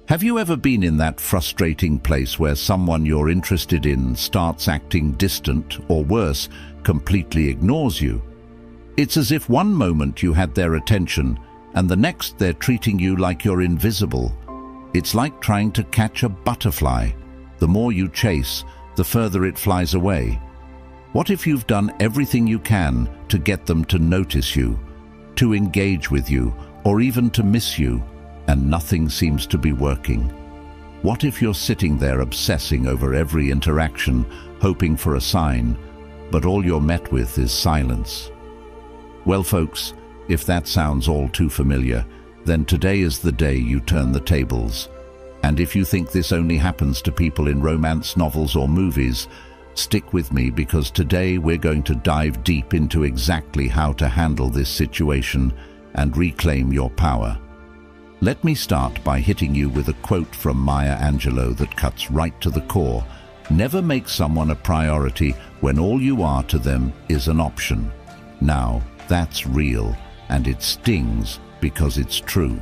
Have you ever been in that frustrating place where someone you're interested in starts acting distant, or worse, completely ignores you? It's as if one moment you had their attention, and the next they're treating you like you're invisible. It's like trying to catch a butterfly. The more you chase, the further it flies away. What if you've done everything you can to get them to notice you, to engage with you, or even to miss you, and nothing seems to be working? What if you're sitting there obsessing over every interaction, hoping for a sign, but all you're met with is silence? Well, folks, if that sounds all too familiar, then today is the day you turn the tables. And if you think this only happens to people in romance novels or movies, stick with me, because today we're going to dive deep into exactly how to handle this situation and reclaim your power. Let me start by hitting you with a quote from Maya Angelou that cuts right to the core. Never make someone a priority when all you are to them is an option. Now, that's real, and it stings because it's true.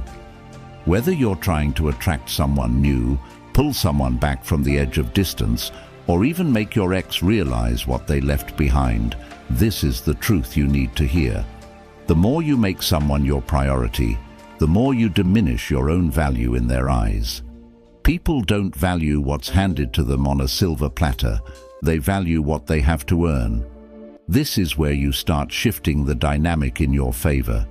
Whether you're trying to attract someone new, pull someone back from the edge of distance, or even make your ex realize what they left behind, this is the truth you need to hear. The more you make someone your priority, the more you diminish your own value in their eyes. People don't value what's handed to them on a silver platter. They value what they have to earn. This is where you start shifting the dynamic in your favor.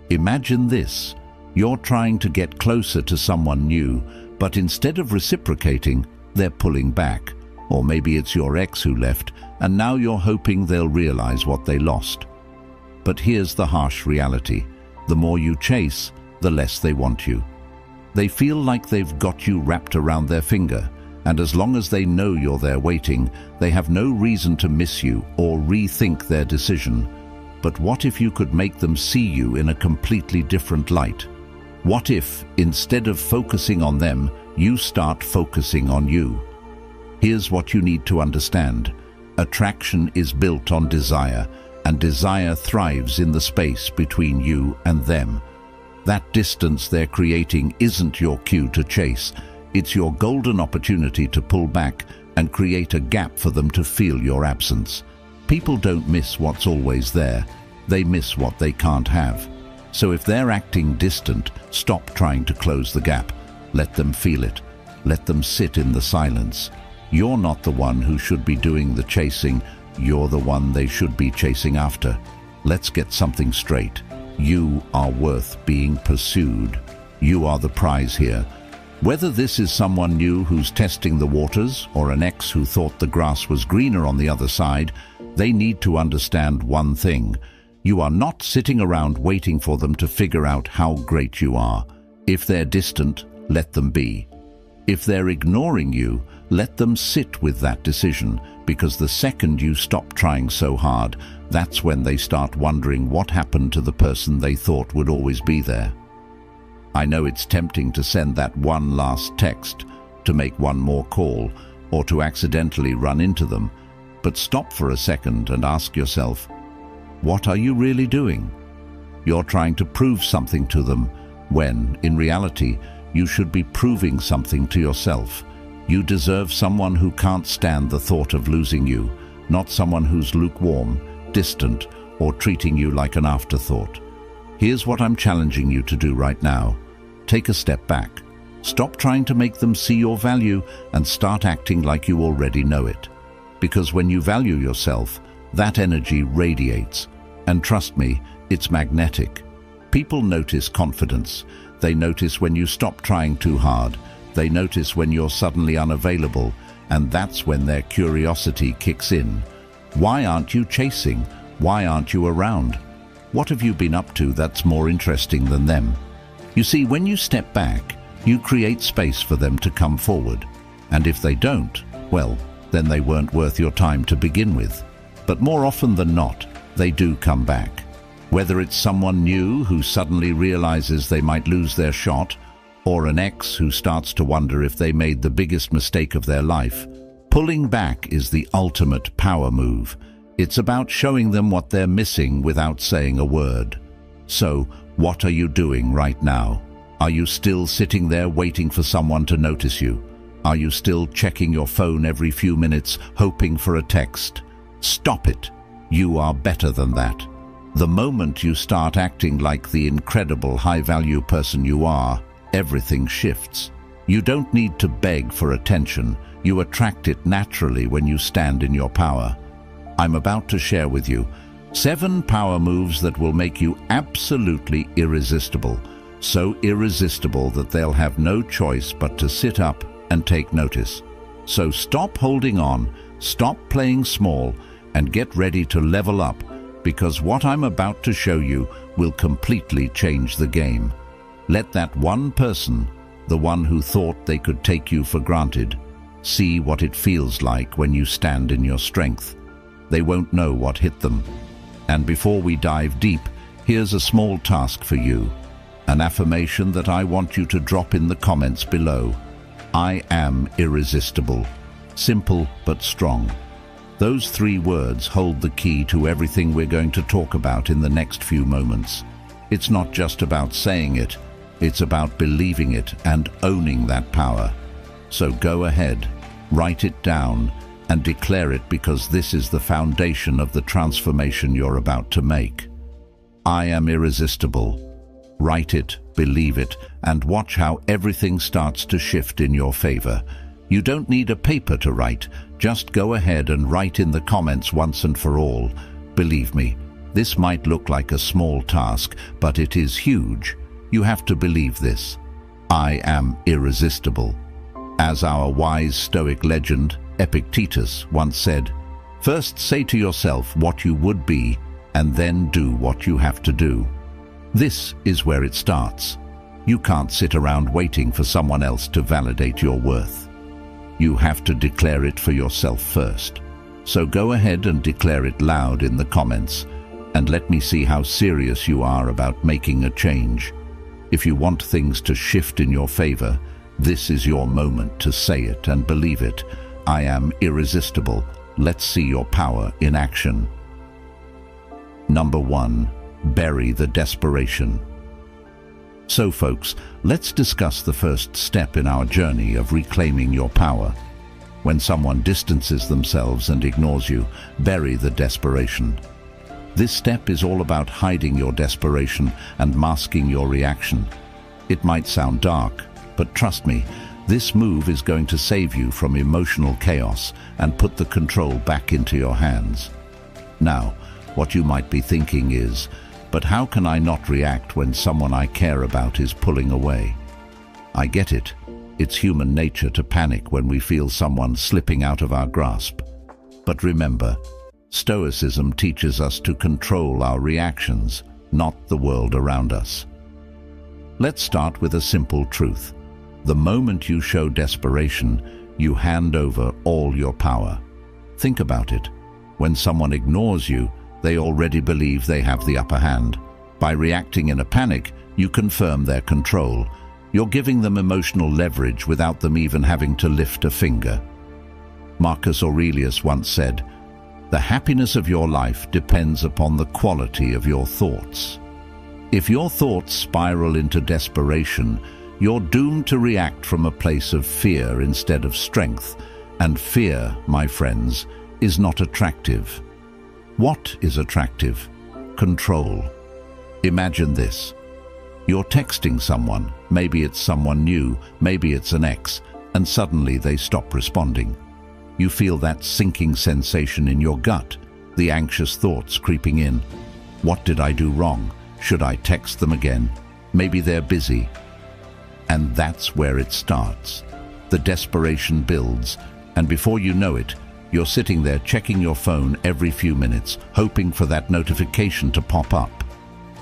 Imagine this. You're trying to get closer to someone new, but instead of reciprocating, they're pulling back. Or maybe it's your ex who left, and now you're hoping they'll realize what they lost. But here's the harsh reality. The more you chase, the less they want you. They feel like they've got you wrapped around their finger, and as long as they know you're there waiting, they have no reason to miss you or rethink their decision. But what if you could make them see you in a completely different light? What if, instead of focusing on them, you start focusing on you? Here's what you need to understand. Attraction is built on desire, and desire thrives in the space between you and them. That distance they're creating isn't your cue to chase. It's your golden opportunity to pull back and create a gap for them to feel your absence. People don't miss what's always there. They miss what they can't have. So if they're acting distant, stop trying to close the gap. Let them feel it. Let them sit in the silence. You're not the one who should be doing the chasing. You're the one they should be chasing after. Let's get something straight. You are worth being pursued. You are the prize here. Whether this is someone new who's testing the waters, or an ex who thought the grass was greener on the other side, they need to understand one thing. You are not sitting around waiting for them to figure out how great you are. If they're distant, let them be. If they're ignoring you, let them sit with that decision, because the second you stop trying so hard, that's when they start wondering what happened to the person they thought would always be there. I know it's tempting to send that one last text, to make one more call, or to accidentally run into them, but stop for a second and ask yourself, what are you really doing? You're trying to prove something to them, when, in reality, you should be proving something to yourself. You deserve someone who can't stand the thought of losing you, not someone who's lukewarm, distant, or treating you like an afterthought. Here's what I'm challenging you to do right now. Take a step back. Stop trying to make them see your value and start acting like you already know it. Because when you value yourself, that energy radiates. And trust me, it's magnetic. People notice confidence. They notice when you stop trying too hard. They notice when you're suddenly unavailable, and that's when their curiosity kicks in. Why aren't you chasing? Why aren't you around? What have you been up to that's more interesting than them? You see, when you step back, you create space for them to come forward. And if they don't, well, then they weren't worth your time to begin with. But more often than not, they do come back. Whether it's someone new who suddenly realizes they might lose their shot, or an ex who starts to wonder if they made the biggest mistake of their life, pulling back is the ultimate power move. It's about showing them what they're missing without saying a word. So, what are you doing right now? Are you still sitting there waiting for someone to notice you? Are you still checking your phone every few minutes, hoping for a text? Stop it. You are better than that. The moment you start acting like the incredible high-value person you are, everything shifts. You don't need to beg for attention. You attract it naturally when you stand in your power. I'm about to share with you 7 power moves that will make you absolutely irresistible. So irresistible that they'll have no choice but to sit up and take notice. So stop holding on, stop playing small, and get ready to level up, because what I'm about to show you will completely change the game. Let that one person, the one who thought they could take you for granted, see what it feels like when you stand in your strength. They won't know what hit them. And before we dive deep, here's a small task for you. An affirmation that I want you to drop in the comments below. I am irresistible. Simple but strong. Those 3 words hold the key to everything we're going to talk about in the next few moments. It's not just about saying it, it's about believing it and owning that power. So go ahead, write it down, and declare it, because this is the foundation of the transformation you're about to make. I am irresistible. Write it, believe it, and watch how everything starts to shift in your favor. You don't need a paper to write. Just go ahead and write in the comments once and for all. Believe me, this might look like a small task, but it is huge. You have to believe this. I am irresistible. As our wise Stoic legend, Epictetus, once said, first say to yourself what you would be, and then do what you have to do. This is where it starts. You can't sit around waiting for someone else to validate your worth. You have to declare it for yourself first. So go ahead and declare it loud in the comments, and let me see how serious you are about making a change. If you want things to shift in your favor, this is your moment to say it and believe it. I am irresistible. Let's see your power in action. Number 1. Bury the desperation. So folks, let's discuss the first step in our journey of reclaiming your power. When someone distances themselves and ignores you, bury the desperation. This step is all about hiding your desperation and masking your reaction. It might sound dark, but trust me, this move is going to save you from emotional chaos and put the control back into your hands. Now, what you might be thinking is, but how can I not react when someone I care about is pulling away? I get it. It's human nature to panic when we feel someone slipping out of our grasp. But remember, Stoicism teaches us to control our reactions, not the world around us. Let's start with a simple truth. The moment you show desperation, you hand over all your power. Think about it. When someone ignores you, they already believe they have the upper hand. By reacting in a panic, you confirm their control. You're giving them emotional leverage without them even having to lift a finger. Marcus Aurelius once said, "The happiness of your life depends upon the quality of your thoughts." If your thoughts spiral into desperation, you're doomed to react from a place of fear instead of strength. And fear, my friends, is not attractive. What is attractive? Control. Imagine this. You're texting someone, maybe it's someone new, maybe it's an ex, and suddenly they stop responding. You feel that sinking sensation in your gut, the anxious thoughts creeping in. What did I do wrong? Should I text them again? Maybe they're busy. And that's where it starts. The desperation builds, and before you know it, you're sitting there checking your phone every few minutes, hoping for that notification to pop up.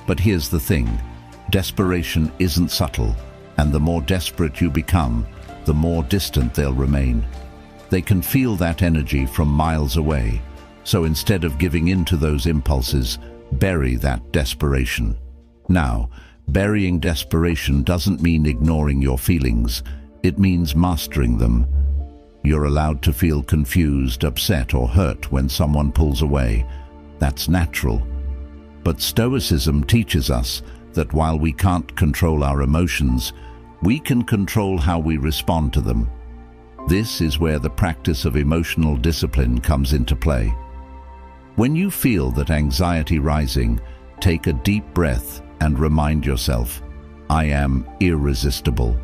But here's the thing. Desperation isn't subtle, and the more desperate you become, the more distant they'll remain. They can feel that energy from miles away, so instead of giving in to those impulses, bury that desperation. Now, burying desperation doesn't mean ignoring your feelings. It means mastering them. You're allowed to feel confused, upset, or hurt when someone pulls away. That's natural. But Stoicism teaches us that while we can't control our emotions, we can control how we respond to them. This is where the practice of emotional discipline comes into play. When you feel that anxiety rising, take a deep breath and remind yourself, I am irresistible.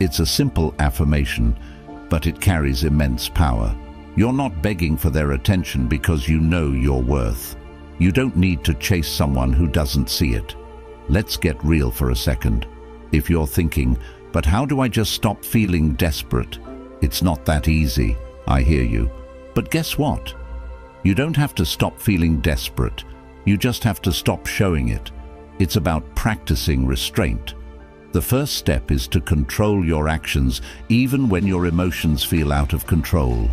It's a simple affirmation, but it carries immense power. You're not begging for their attention because you know your worth. You don't need to chase someone who doesn't see it. Let's get real for a second. If you're thinking, but how do I just stop feeling desperate? It's not that easy, I hear you. But guess what? You don't have to stop feeling desperate. You just have to stop showing it. It's about practicing restraint. The first step is to control your actions even when your emotions feel out of control.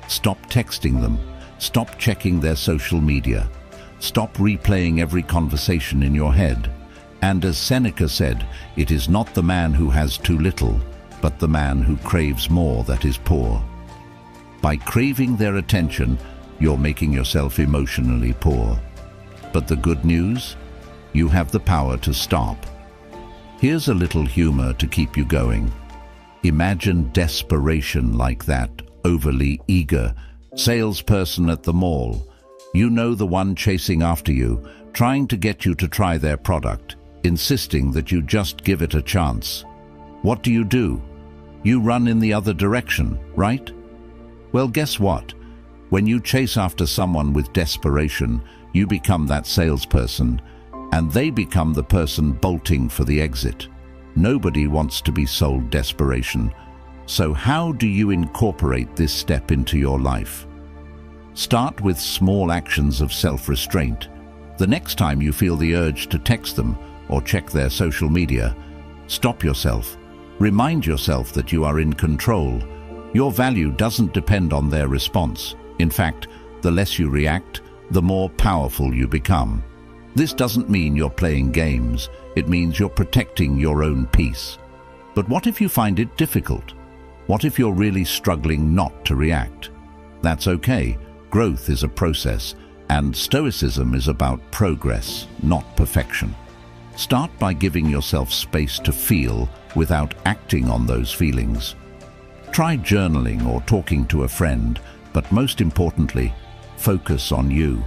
Stop texting them. Stop checking their social media. Stop replaying every conversation in your head. And as Seneca said, it is not the man who has too little, but the man who craves more that is poor. By craving their attention, you're making yourself emotionally poor. But the good news? You have the power to stop. Here's a little humor to keep you going. Imagine desperation like that overly eager salesperson at the mall. You know, the one chasing after you, trying to get you to try their product, insisting that you just give it a chance. What do? You run in the other direction, right? Well, guess what? When you chase after someone with desperation, you become that salesperson, and they become the person bolting for the exit. Nobody wants to be sold desperation. So how do you incorporate this step into your life? Start with small actions of self-restraint. The next time you feel the urge to text them or check their social media, stop yourself. Remind yourself that you are in control. Your value doesn't depend on their response. In fact, the less you react, the more powerful you become. This doesn't mean you're playing games. It means you're protecting your own peace. But what if you find it difficult? What if you're really struggling not to react? That's okay. Growth is a process, and Stoicism is about progress, not perfection. Start by giving yourself space to feel without acting on those feelings. Try journaling or talking to a friend, but most importantly, focus on you.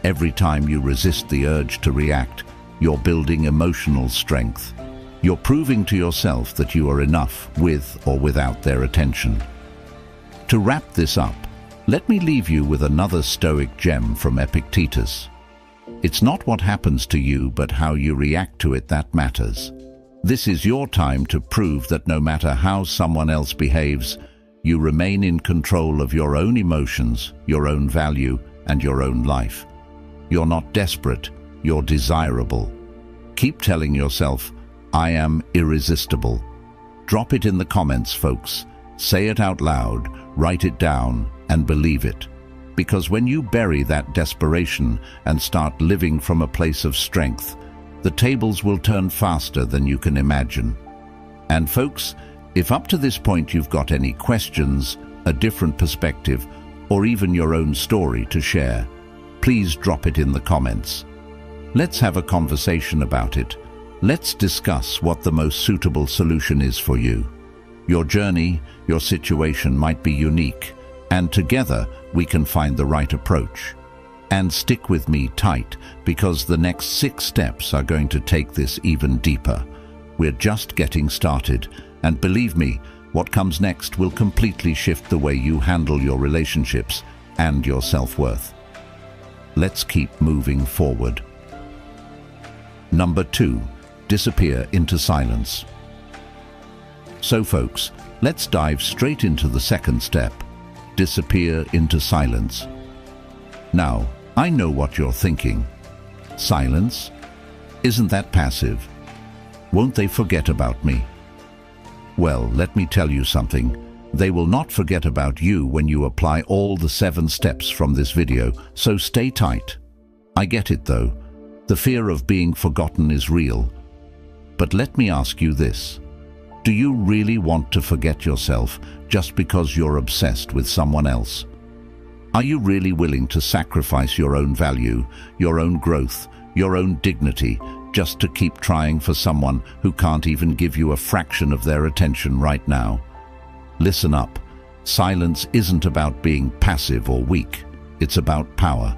Every time you resist the urge to react, you're building emotional strength. You're proving to yourself that you are enough with or without their attention. To wrap this up, let me leave you with another Stoic gem from Epictetus. It's not what happens to you, but how you react to it that matters. This is your time to prove that no matter how someone else behaves, you remain in control of your own emotions, your own value, and your own life. You're not desperate, you're desirable. Keep telling yourself, I am irresistible. Drop it in the comments, folks. Say it out loud, write it down, and believe it. Because when you bury that desperation and start living from a place of strength, the tables will turn faster than you can imagine. And folks, if up to this point you've got any questions, a different perspective, or even your own story to share, please drop it in the comments. Let's have a conversation about it. Let's discuss what the most suitable solution is for you. Your journey, your situation might be unique, and together we can find the right approach. And stick with me tight, because the next 6 steps are going to take this even deeper. We're just getting started, and believe me, what comes next will completely shift the way you handle your relationships and your self-worth. Let's keep moving forward. Number 2, disappear into silence. So folks, let's dive straight into the second step, disappear into silence. Now, I know what you're thinking. Silence? Isn't that passive? Won't they forget about me? Well, let me tell you something. They will not forget about you when you apply all the 7 steps from this video, so stay tight. I get it though. The fear of being forgotten is real. But let me ask you this. Do you really want to forget yourself just because you're obsessed with someone else? Are you really willing to sacrifice your own value, your own growth, your own dignity, just to keep trying for someone who can't even give you a fraction of their attention right now. Listen up. Silence isn't about being passive or weak. It's about power.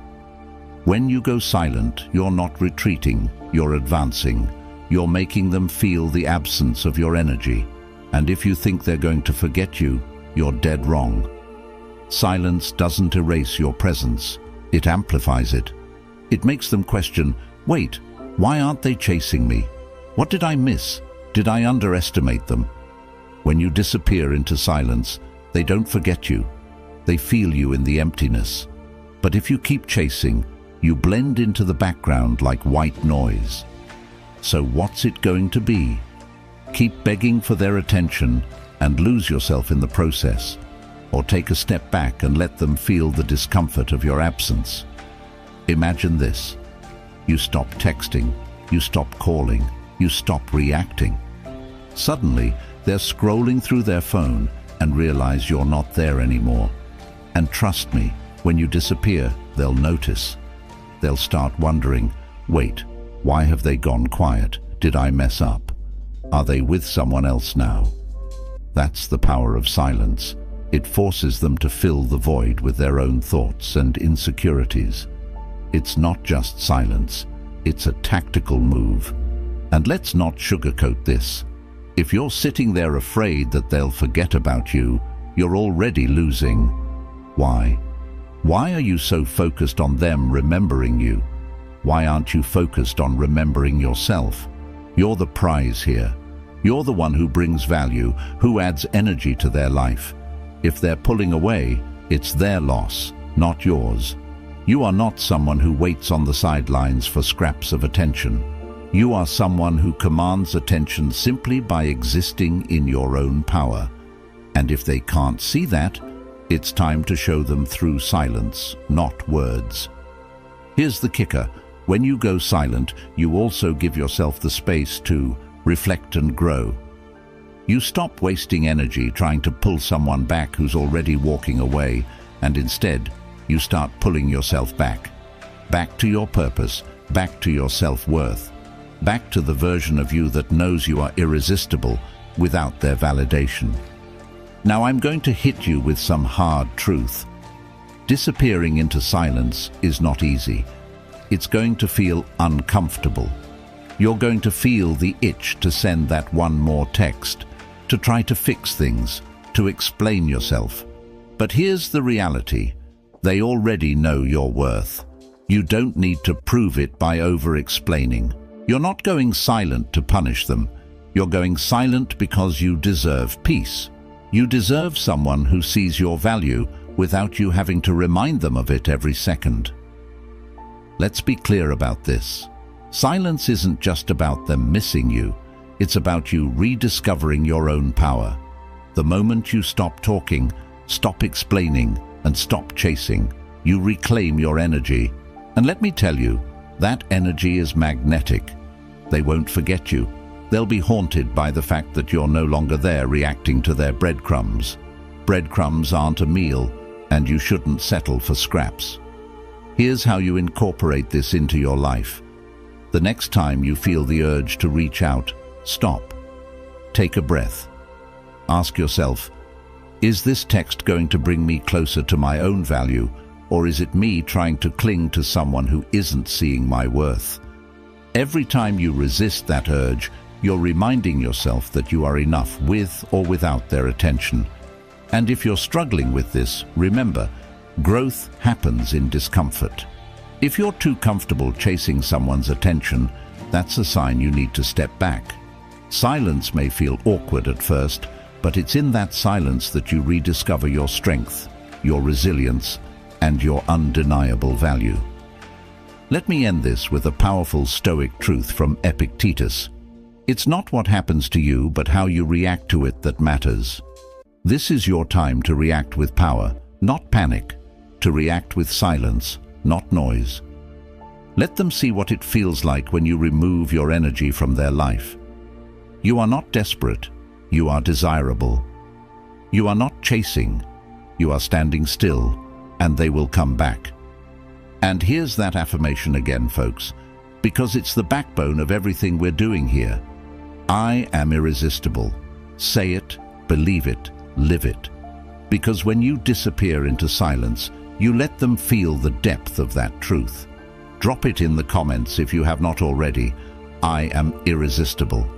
When you go silent, you're not retreating, you're advancing. You're making them feel the absence of your energy. And if you think they're going to forget you, you're dead wrong. Silence doesn't erase your presence. It amplifies it. It makes them question, wait, why aren't they chasing me? What did I miss? Did I underestimate them? When you disappear into silence, they don't forget you. They feel you in the emptiness. But if you keep chasing, you blend into the background like white noise. So what's it going to be? Keep begging for their attention and lose yourself in the process, or take a step back and let them feel the discomfort of your absence. Imagine this. You stop texting, you stop calling, you stop reacting. Suddenly, they're scrolling through their phone and realize you're not there anymore. And trust me, when you disappear, they'll notice. They'll start wondering, wait, why have they gone quiet? Did I mess up? Are they with someone else now? That's the power of silence. It forces them to fill the void with their own thoughts and insecurities. It's not just silence, it's a tactical move. And let's not sugarcoat this. If you're sitting there afraid that they'll forget about you, you're already losing. Why? Why are you so focused on them remembering you? Why aren't you focused on remembering yourself? You're the prize here. You're the one who brings value, who adds energy to their life. If they're pulling away, it's their loss, not yours. You are not someone who waits on the sidelines for scraps of attention. You are someone who commands attention simply by existing in your own power. And if they can't see that, it's time to show them through silence, not words. Here's the kicker. When you go silent, you also give yourself the space to reflect and grow. You stop wasting energy trying to pull someone back who's already walking away, and instead, you start pulling yourself back. Back to your purpose, back to your self-worth, back to the version of you that knows you are irresistible without their validation. Now I'm going to hit you with some hard truth. Disappearing into silence is not easy. It's going to feel uncomfortable. You're going to feel the itch to send that one more text, to try to fix things, to explain yourself. But here's the reality. They already know your worth. You don't need to prove it by over-explaining. You're not going silent to punish them. You're going silent because you deserve peace. You deserve someone who sees your value without you having to remind them of it every second. Let's be clear about this. Silence isn't just about them missing you. It's about you rediscovering your own power. The moment you stop talking, stop explaining, and stop chasing, you reclaim your energy. And let me tell you, that energy is magnetic. They won't forget you. They'll be haunted by the fact that you're no longer there reacting to their breadcrumbs. Breadcrumbs aren't a meal, and you shouldn't settle for scraps. Here's how you incorporate this into your life. The next time you feel the urge to reach out, stop. Take a breath. Ask yourself, is this text going to bring me closer to my own value, or is it me trying to cling to someone who isn't seeing my worth? Every time you resist that urge, you're reminding yourself that you are enough with or without their attention. And if you're struggling with this, remember, growth happens in discomfort. If you're too comfortable chasing someone's attention, that's a sign you need to step back. Silence may feel awkward at first, but it's in that silence that you rediscover your strength, your resilience, and your undeniable value. Let me end this with a powerful Stoic truth from Epictetus. It's not what happens to you, but how you react to it that matters. This is your time to react with power, not panic, to react with silence, not noise. Let them see what it feels like when you remove your energy from their life. You are not desperate, you are desirable. You are not chasing, you are standing still, and they will come back. And here's that affirmation again, folks. because it's the backbone of everything we're doing here. I am irresistible. Say it, believe it, live it. Because when you disappear into silence, you let them feel the depth of that truth. Drop it in the comments if you have not already. I am irresistible.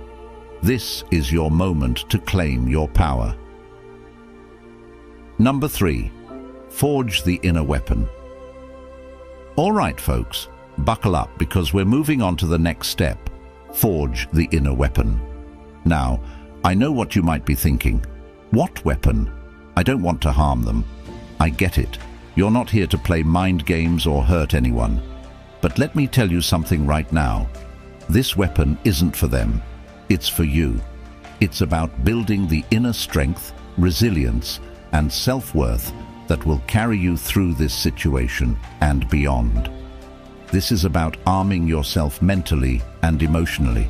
This is your moment to claim your power. Number 3. Forge the inner weapon. All right, folks, buckle up because we're moving on to the next step. Forge the inner weapon. Now, I know what you might be thinking. What weapon? I don't want to harm them. I get it. You're not here to play mind games or hurt anyone. But let me tell you something right now. This weapon isn't for them. It's for you. It's about building the inner strength, resilience, and self-worth that will carry you through this situation and beyond. This is about arming yourself mentally and emotionally,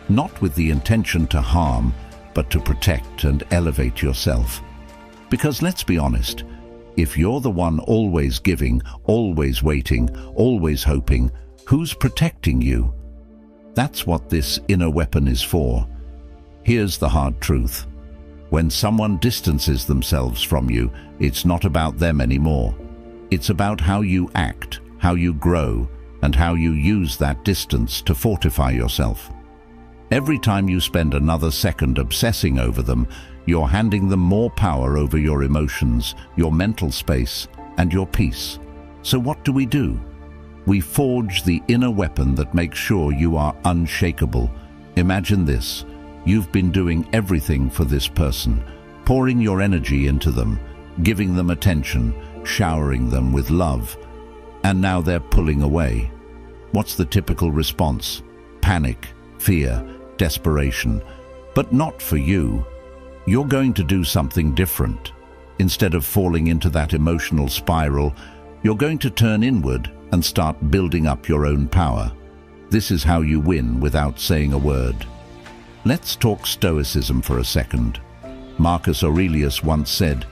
not with the intention to harm, but to protect and elevate yourself. Because let's be honest, if you're the one always giving, always waiting, always hoping, who's protecting you? That's what this inner weapon is for. Here's the hard truth. When someone distances themselves from you, it's not about them anymore. It's about how you act, how you grow, and how you use that distance to fortify yourself. Every time you spend another second obsessing over them, you're handing them more power over your emotions, your mental space, and your peace. So what do? We forge the inner weapon that makes sure you are unshakable. Imagine this. You've been doing everything for this person, pouring your energy into them, giving them attention, showering them with love, and now they're pulling away. What's the typical response? Panic, fear, desperation. But not for you. You're going to do something different. Instead of falling into that emotional spiral, you're going to turn inward and start building up your own power. This is how you win without saying a word. Let's talk Stoicism for a second. Marcus Aurelius once said,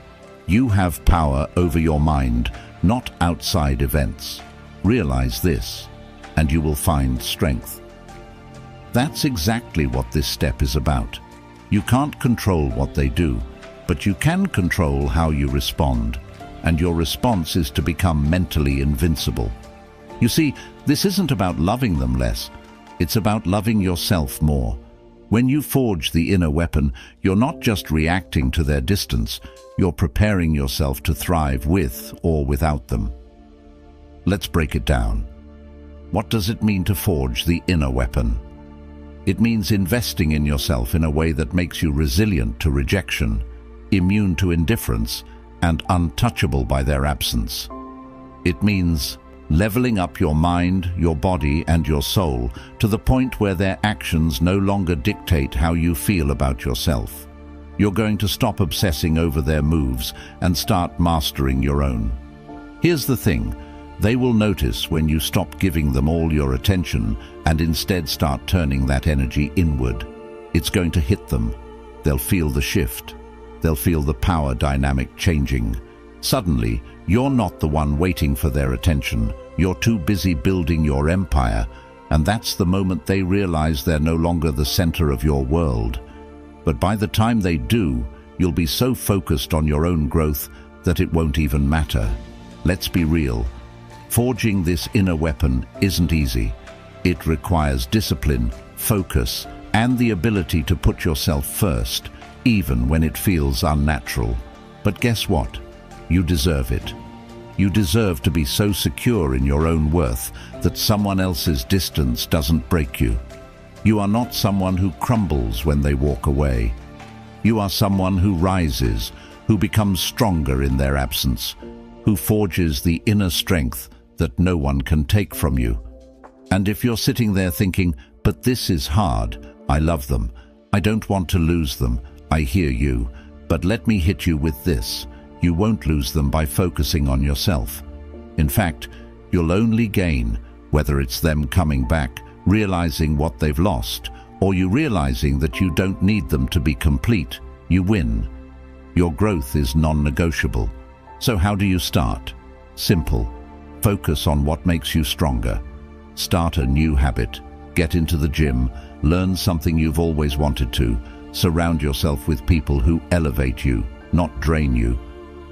"You have power over your mind, not outside events. Realize this, and you will find strength." That's exactly what this step is about. You can't control what they do, but you can control how you respond, and your response is to become mentally invincible. You see, this isn't about loving them less, it's about loving yourself more. When you forge the inner weapon, you're not just reacting to their distance, you're preparing yourself to thrive with or without them. Let's break it down. What does it mean to forge the inner weapon? It means investing in yourself in a way that makes you resilient to rejection, immune to indifference, and untouchable by their absence. It means leveling up your mind, your body, and your soul to the point where their actions no longer dictate how you feel about yourself. You're going to stop obsessing over their moves and start mastering your own. Here's the thing. They will notice when you stop giving them all your attention and instead start turning that energy inward. It's going to hit them. They'll feel the shift. They'll feel the power dynamic changing. Suddenly, you're not the one waiting for their attention. You're too busy building your empire, and that's the moment they realize they're no longer the center of your world. But by the time they do, you'll be so focused on your own growth that it won't even matter. Let's be real. Forging this inner weapon isn't easy. It requires discipline, focus, and the ability to put yourself first, even when it feels unnatural. But guess what? You deserve it. You deserve to be so secure in your own worth that someone else's distance doesn't break you. You are not someone who crumbles when they walk away. You are someone who rises, who becomes stronger in their absence, who forges the inner strength that no one can take from you. And if you're sitting there thinking, "But this is hard, I love them, I don't want to lose them," I hear you, but let me hit you with this. You won't lose them by focusing on yourself. In fact, you'll only gain, whether it's them coming back, realizing what they've lost, or you realizing that you don't need them to be complete. You win. Your growth is non-negotiable. So how do you start? Simple. Focus on what makes you stronger. Start a new habit. Get into the gym. Learn something you've always wanted to. Surround yourself with people who elevate you, not drain you.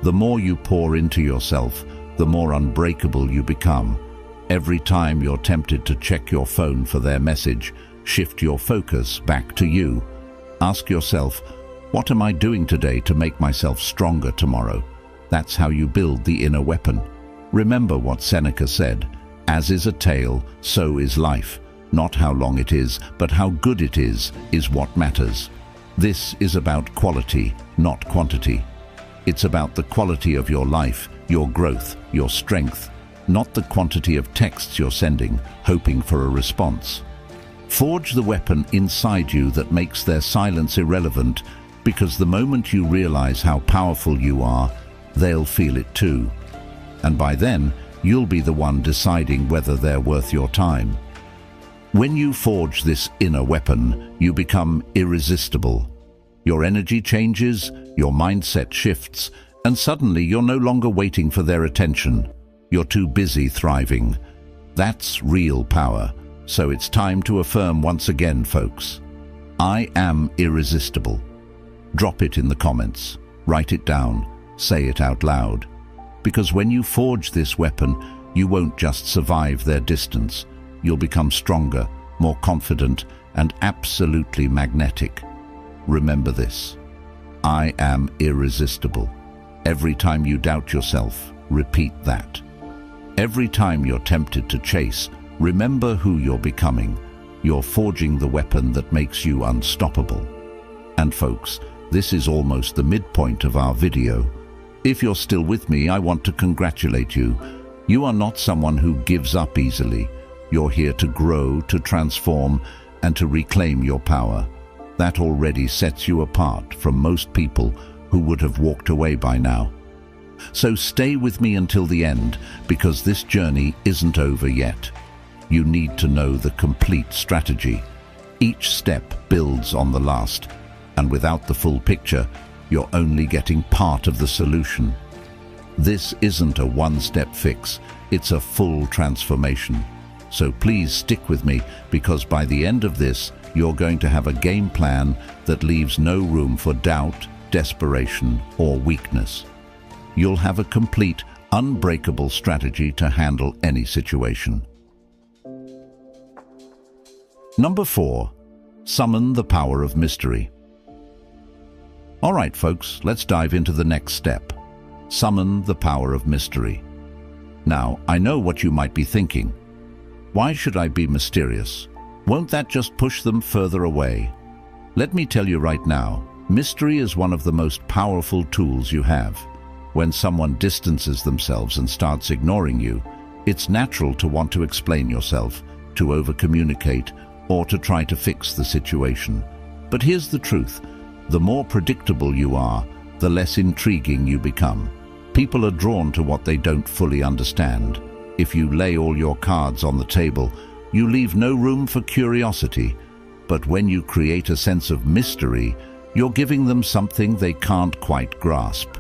The more you pour into yourself, the more unbreakable you become. Every time you're tempted to check your phone for their message, shift your focus back to you. Ask yourself, what am I doing today to make myself stronger tomorrow? That's how you build the inner weapon. Remember what Seneca said, as is a tale, so is life. Not how long it is, but how good it is what matters. This is about quality, not quantity. It's about the quality of your life, your growth, your strength, not the quantity of texts you're sending, hoping for a response. Forge the weapon inside you that makes their silence irrelevant, because the moment you realize how powerful you are, they'll feel it too. And by then, you'll be the one deciding whether they're worth your time. When you forge this inner weapon, you become irresistible. Your energy changes, your mindset shifts, and suddenly you're no longer waiting for their attention. You're too busy thriving. That's real power. So it's time to affirm once again, folks. I am irresistible. Drop it in the comments. Write it down. Say it out loud. Because when you forge this weapon, you won't just survive their distance. You'll become stronger, more confident, and absolutely magnetic. Remember this. I am irresistible. Every time you doubt yourself, repeat that. Every time you're tempted to chase, remember who you're becoming. You're forging the weapon that makes you unstoppable. And folks, this is almost the midpoint of our video. If you're still with me, I want to congratulate you. You are not someone who gives up easily. You're here to grow, to transform, and to reclaim your power. That already sets you apart from most people who would have walked away by now. So stay with me until the end, because this journey isn't over yet. You need to know the complete strategy. Each step builds on the last, and without the full picture, you're only getting part of the solution. This isn't a one-step fix, it's a full transformation. So please stick with me, because by the end of this, you're going to have a game plan that leaves no room for doubt, desperation, or weakness. You'll have a complete, unbreakable strategy to handle any situation. Number 4, summon the power of mystery. All right, folks, let's dive into the next step. Summon the power of mystery. Now, I know what you might be thinking. Why should I be mysterious? Won't that just push them further away? Let me tell you right now, mystery is one of the most powerful tools you have. When someone distances themselves and starts ignoring you, it's natural to want to explain yourself, to over-communicate, or to try to fix the situation. But here's the truth. The more predictable you are, the less intriguing you become. People are drawn to what they don't fully understand. If you lay all your cards on the table, you leave no room for curiosity. But when you create a sense of mystery, you're giving them something they can't quite grasp.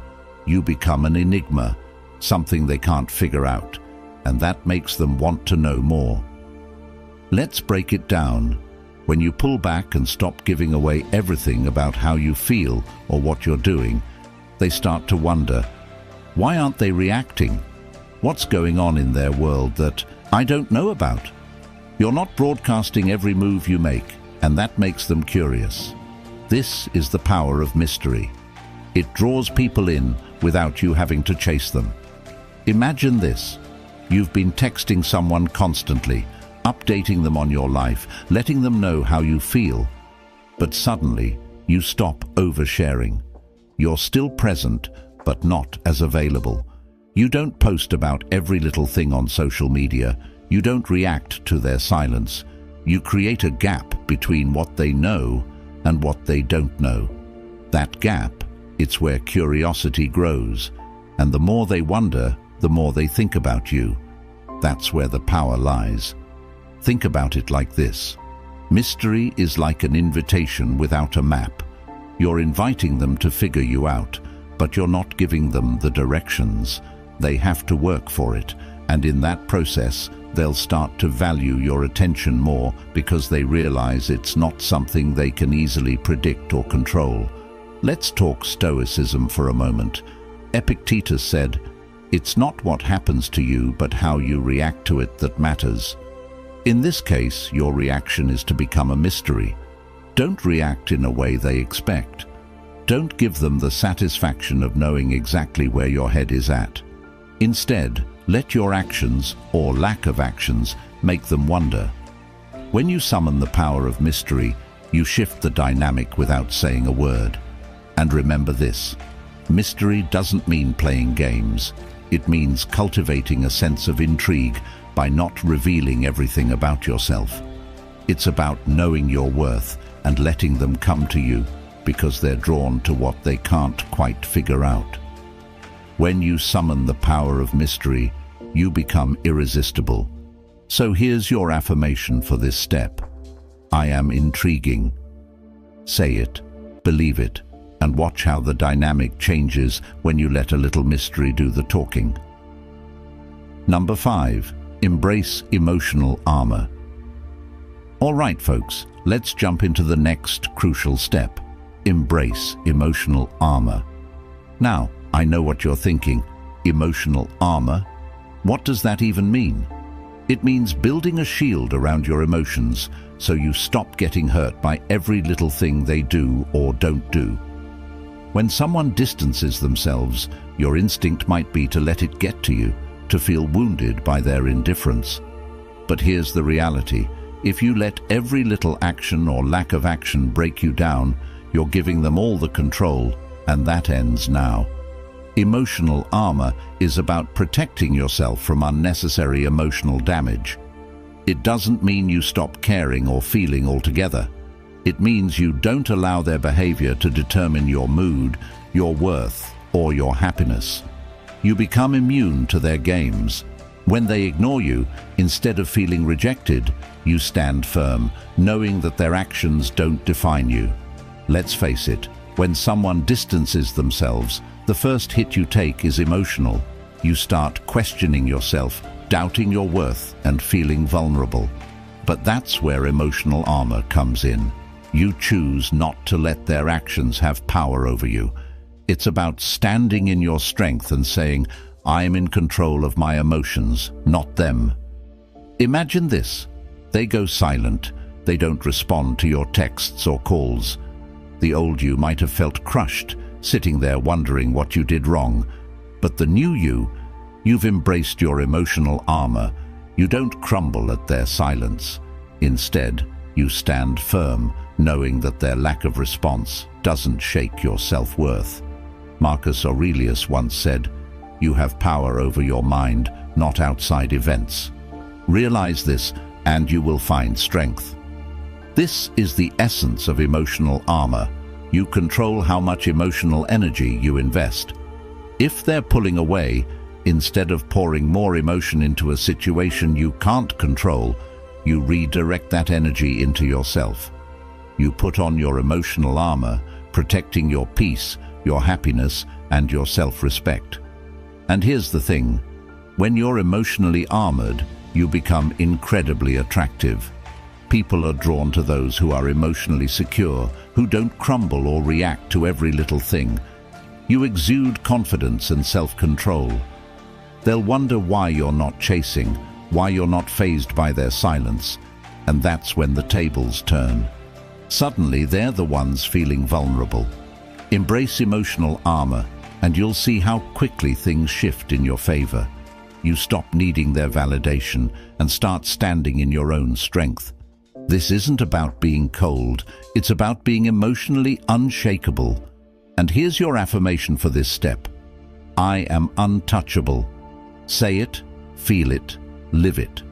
You become an enigma, something they can't figure out, and that makes them want to know more. Let's break it down. When you pull back and stop giving away everything about how you feel or what you're doing, they start to wonder, why aren't they reacting? What's going on in their world that I don't know about? You're not broadcasting every move you make, and that makes them curious. This is the power of mystery. It draws people in without you having to chase them. Imagine this. You've been texting someone constantly, updating them on your life, letting them know how you feel. But suddenly, you stop oversharing. You're still present, but not as available. You don't post about every little thing on social media. You don't react to their silence. You create a gap between what they know and what they don't know. That gap, it's where curiosity grows, and the more they wonder, the more they think about you. That's where the power lies. Think about it like this. Mystery is like an invitation without a map. You're inviting them to figure you out, but you're not giving them the directions. They have to work for it, and in that process, they'll start to value your attention more because they realize it's not something they can easily predict or control. Let's talk Stoicism for a moment. Epictetus said, "It's not what happens to you, but how you react to it that matters." In this case, your reaction is to become a mystery. Don't react in a way they expect. Don't give them the satisfaction of knowing exactly where your head is at. Instead, let your actions, or lack of actions, make them wonder. When you summon the power of mystery, you shift the dynamic without saying a word. And remember this, mystery doesn't mean playing games. It means cultivating a sense of intrigue by not revealing everything about yourself. It's about knowing your worth and letting them come to you because they're drawn to what they can't quite figure out. When you summon the power of mystery, you become irresistible. So here's your affirmation for this step. I am intriguing. Say it, believe it, and watch how the dynamic changes when you let a little mystery do the talking. Number 5. Embrace emotional armor. All right, folks, let's jump into the next crucial step. Embrace emotional armor. Now, I know what you're thinking. Emotional armor? What does that even mean? It means building a shield around your emotions so you stop getting hurt by every little thing they do or don't do. When someone distances themselves, your instinct might be to let it get to you, to feel wounded by their indifference. But here's the reality. If you let every little action or lack of action break you down, you're giving them all the control, and that ends now. Emotional armor is about protecting yourself from unnecessary emotional damage. It doesn't mean you stop caring or feeling altogether. It means you don't allow their behavior to determine your mood, your worth, or your happiness. You become immune to their games. When they ignore you, instead of feeling rejected, you stand firm, knowing that their actions don't define you. Let's face it, when someone distances themselves, the first hit you take is emotional. You start questioning yourself, doubting your worth, and feeling vulnerable. But that's where emotional armor comes in. You choose not to let their actions have power over you. It's about standing in your strength and saying, I'm in control of my emotions, not them. Imagine this. They go silent. They don't respond to your texts or calls. The old you might have felt crushed, sitting there wondering what you did wrong. But the new you, you've embraced your emotional armor. You don't crumble at their silence. Instead, you stand firm, knowing that their lack of response doesn't shake your self-worth. Marcus Aurelius once said, "You have power over your mind, not outside events." Realize this, and you will find strength. This is the essence of emotional armor. You control how much emotional energy you invest. If they're pulling away, instead of pouring more emotion into a situation you can't control, you redirect that energy into yourself. You put on your emotional armor, protecting your peace, your happiness, and your self-respect. And here's the thing, when you're emotionally armored, you become incredibly attractive. People are drawn to those who are emotionally secure, who don't crumble or react to every little thing. You exude confidence and self-control. They'll wonder why you're not chasing, why you're not fazed by their silence, and that's when the tables turn. Suddenly, they're the ones feeling vulnerable. Embrace emotional armor, and you'll see how quickly things shift in your favor. You stop needing their validation and start standing in your own strength. This isn't about being cold, it's about being emotionally unshakable. And here's your affirmation for this step. I am untouchable. Say it, feel it, live it.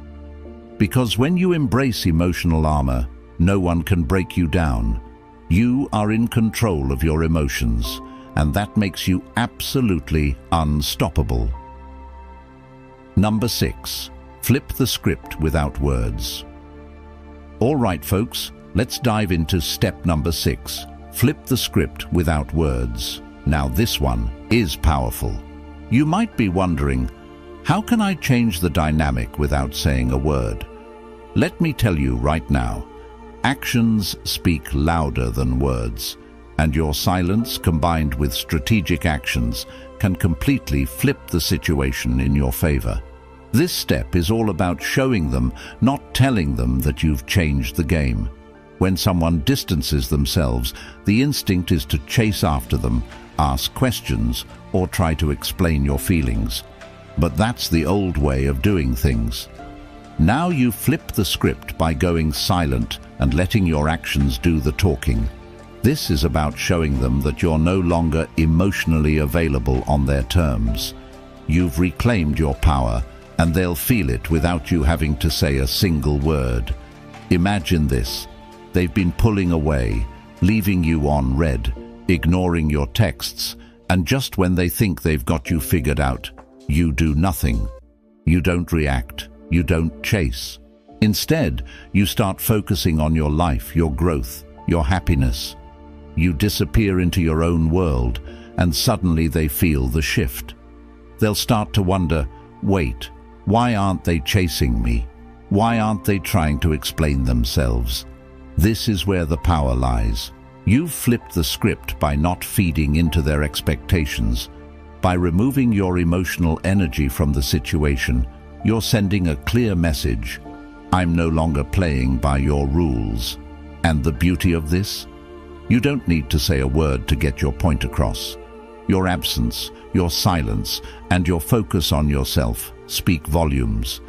Because when you embrace emotional armor, no one can break you down. You are in control of your emotions, and that makes you absolutely unstoppable. Number 6. Flip the script without words. All right, folks, let's dive into step number 6. Flip the script without words. Now this one is powerful. You might be wondering, How can I change the dynamic without saying a word? Let me tell you right now, actions speak louder than words, and your silence combined with strategic actions can completely flip the situation in your favor. This step is all about showing them, not telling them that you've changed the game. When someone distances themselves, the instinct is to chase after them, ask questions, or try to explain your feelings. But that's the old way of doing things. Now you flip the script by going silent and letting your actions do the talking. This is about showing them that you're no longer emotionally available on their terms. You've reclaimed your power, and they'll feel it without you having to say a single word. Imagine this. They've been pulling away, leaving you on red, ignoring your texts, and just when they think they've got you figured out, you do nothing. You don't react. You don't chase. Instead, you start focusing on your life, your growth, your happiness. You disappear into your own world, and suddenly they feel the shift. They'll start to wonder, wait, why aren't they chasing me? Why aren't they trying to explain themselves? This is where the power lies. You've flipped the script by not feeding into their expectations. By removing your emotional energy from the situation, you're sending a clear message. I'm no longer playing by your rules. And the beauty of this? You don't need to say a word to get your point across. Your absence, your silence, and your focus on yourself speak volumes.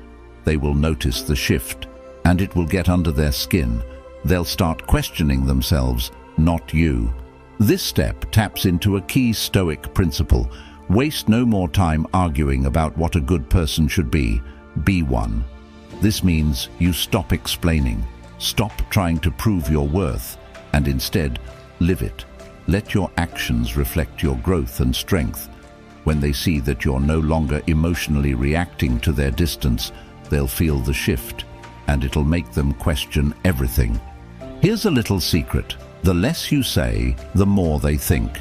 They will notice the shift, and it will get under their skin. They'll start questioning themselves, not you. This step taps into a key Stoic principle. Waste no more time arguing about what a good person should be. Be one. This means you stop explaining, stop trying to prove your worth, and instead live it. Let your actions reflect your growth and strength. When they see that you're no longer emotionally reacting to their distance, they'll feel the shift, and it'll make them question everything. Here's a little secret. The less you say, the more they think.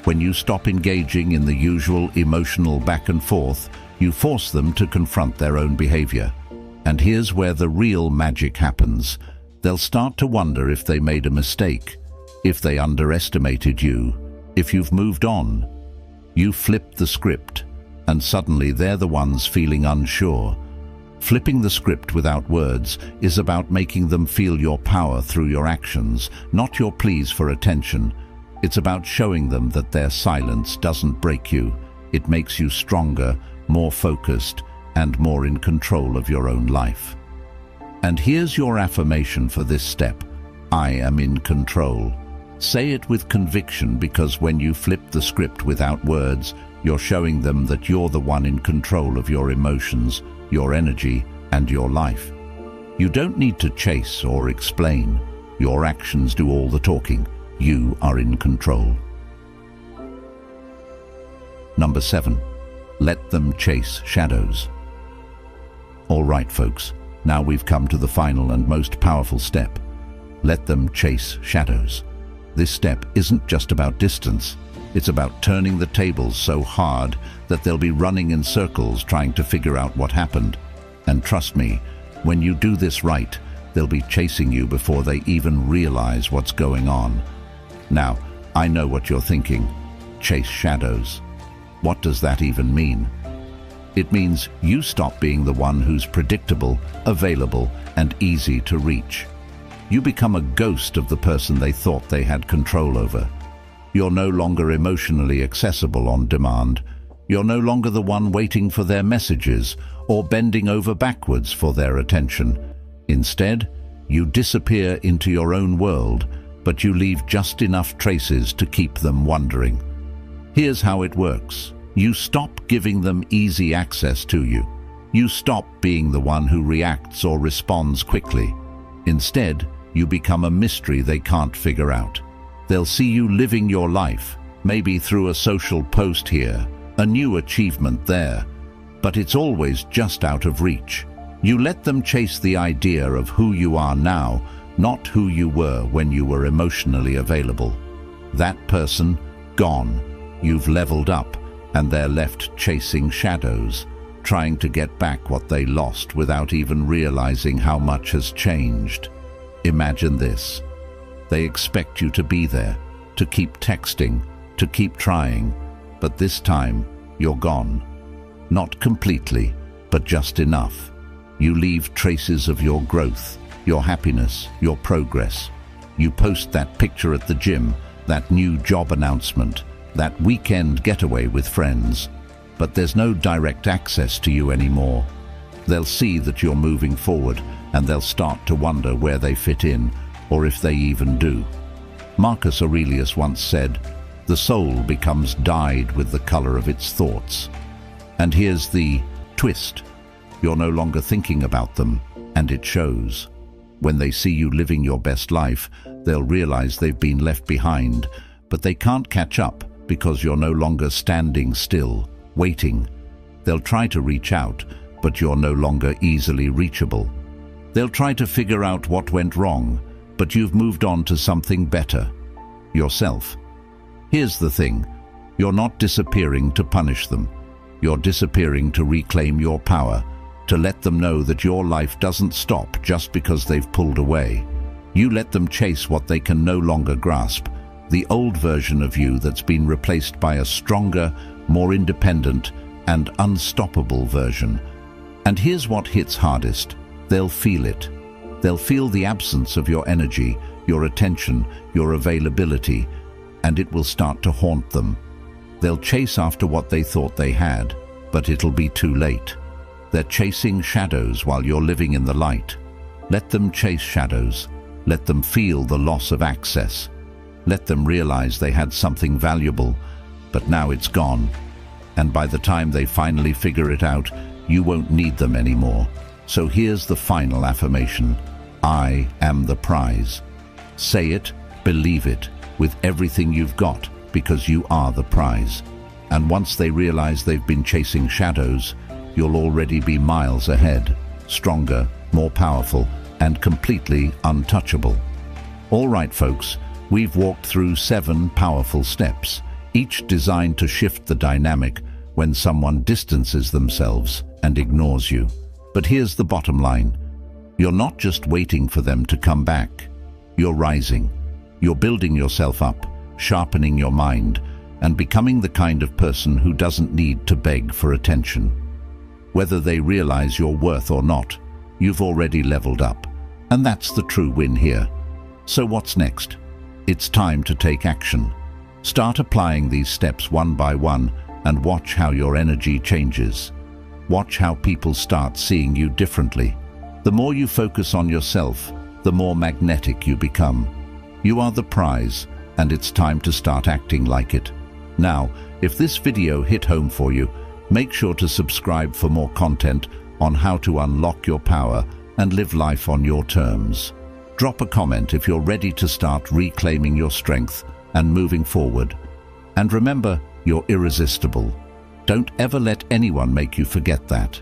When you stop engaging in the usual emotional back and forth, you force them to confront their own behavior. And here's where the real magic happens. They'll start to wonder if they made a mistake, if they underestimated you, if you've moved on. You flip the script, and suddenly they're the ones feeling unsure. Flipping the script without words is about making them feel your power through your actions, not your pleas for attention. It's about showing them that their silence doesn't break you. It makes you stronger, more focused, and more in control of your own life. And here's your affirmation for this step. I am in control. Say it with conviction, because when you flip the script without words, you're showing them that you're the one in control of your emotions, your energy, and your life. You don't need to chase or explain. Your actions do all the talking. You are in control. Number 7. Let them chase shadows. All right, folks, now we've come to the final and most powerful step. Let them chase shadows. This step isn't just about distance. It's about turning the tables so hard that they'll be running in circles trying to figure out what happened. And trust me, when you do this right, they'll be chasing you before they even realize what's going on. Now, I know what you're thinking. Chase shadows. What does that even mean? It means you stop being the one who's predictable, available, and easy to reach. You become a ghost of the person they thought they had control over. You're no longer emotionally accessible on demand. You're no longer the one waiting for their messages or bending over backwards for their attention. Instead, you disappear into your own world, but you leave just enough traces to keep them wondering. Here's how it works. You stop giving them easy access to you. You stop being the one who reacts or responds quickly. Instead, you become a mystery they can't figure out. They'll see you living your life, maybe through a social post here, a new achievement there, but it's always just out of reach. You let them chase the idea of who you are now, not who you were when you were emotionally available. That person, gone. You've leveled up, and they're left chasing shadows. trying to get back what they lost without even realizing how much has changed. Imagine this. They expect you to be there, to keep texting, to keep trying, but this time you're gone. Not completely, but just enough. You leave traces of your growth, your happiness, your progress. You post that picture at the gym, that new job announcement, that weekend getaway with friends, but there's no direct access to you anymore. They'll see that you're moving forward, and they'll start to wonder where they fit in, or if they even do. Marcus Aurelius once said, "The soul becomes dyed with the color of its thoughts." And here's the twist. You're no longer thinking about them, and it shows. When they see you living your best life, they'll realize they've been left behind, but they can't catch up because you're no longer standing still, waiting. They'll try to reach out, but you're no longer easily reachable. They'll try to figure out what went wrong, but you've moved on to something better, yourself. Here's the thing. You're not disappearing to punish them. You're disappearing to reclaim your power, to let them know that your life doesn't stop just because they've pulled away. You let them chase what they can no longer grasp, the old version of you that's been replaced by a stronger, more independent, and unstoppable version. And here's what hits hardest. They'll feel it. They'll feel the absence of your energy, your attention, your availability, and it will start to haunt them. They'll chase after what they thought they had, but it'll be too late. They're chasing shadows while you're living in the light. Let them chase shadows. Let them feel the loss of access. Let them realize they had something valuable, but now it's gone. And by the time they finally figure it out, you won't need them anymore. So here's the final affirmation. I am the prize. Say it, believe it, with everything you've got, because you are the prize. And once they realize they've been chasing shadows, you'll already be miles ahead, stronger, more powerful, and completely untouchable. All right, folks, we've walked through 7 powerful steps, each designed to shift the dynamic when someone distances themselves and ignores you. But here's the bottom line. You're not just waiting for them to come back. You're rising. You're building yourself up, sharpening your mind, and becoming the kind of person who doesn't need to beg for attention. Whether they realize your worth or not, you've already leveled up. And that's the true win here. So what's next? It's time to take action. Start applying these steps one by one and watch how your energy changes. Watch how people start seeing you differently. The more you focus on yourself, the more magnetic you become. You are the prize, and it's time to start acting like it. Now, if this video hit home for you, make sure to subscribe for more content on how to unlock your power and live life on your terms. Drop a comment if you're ready to start reclaiming your strength and moving forward. And remember, you're irresistible. Don't ever let anyone make you forget that.